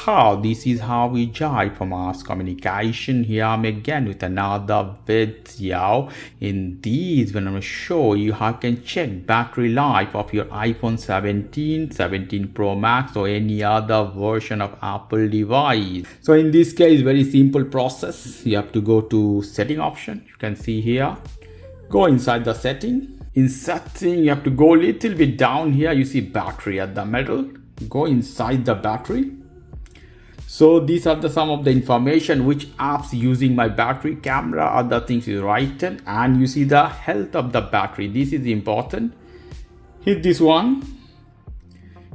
how this is how we jive for mass communication. Here I'm again with another video. In this, when I'm going to show you how you can check battery life of your iPhone 17, 17 Pro Max or any other version of Apple device. So in this case, very simple process. You have to go to setting option. You can see here. Go inside the setting. In setting, you have to go a little bit down here. You see battery at the middle. Go inside the battery. So these are some of the information which apps using my battery, camera, other things is written, and you see the health of the battery. This is important. Hit this one.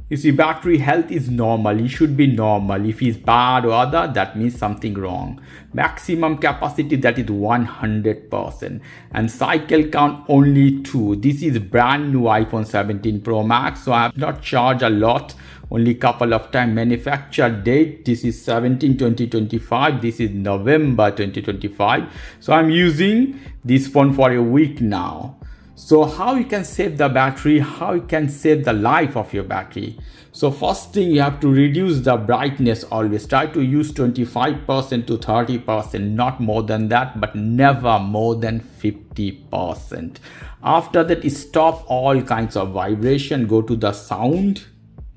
You see battery health is normal. It should be normal. If it's bad or other, that means something wrong. Maximum capacity, that is 100%. And cycle count only 2. This is brand new iPhone 17 Pro Max. So I have not charged a lot. Only couple of times. Manufacture date, this is 17/2025. This is November 2025. So I'm using this phone for a week now. So how you can save the battery, how you can save the life of your battery. So first thing, you have to reduce the brightness always. Try to use 25% to 30%, not more than that, but never more than 50%. After that, stop all kinds of vibration. Go to the sound.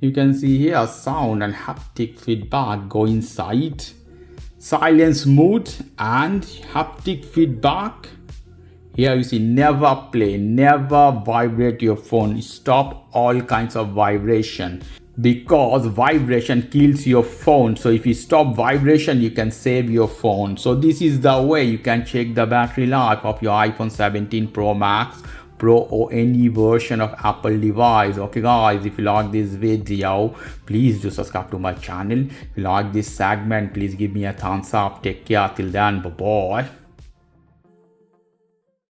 You can see here sound and haptic feedback. Go inside. Silence mode and haptic feedback. Here you see never play, never vibrate your phone. Stop all kinds of vibration because vibration kills your phone. So if you stop vibration, you can save your phone. So this is the way you can check the battery life of your iPhone 17 Pro Max, Pro or any version of Apple device. Okay guys, if you like this video, please do subscribe to my channel. If you like this segment, please give me a thumbs up. Take care till then. Bye bye.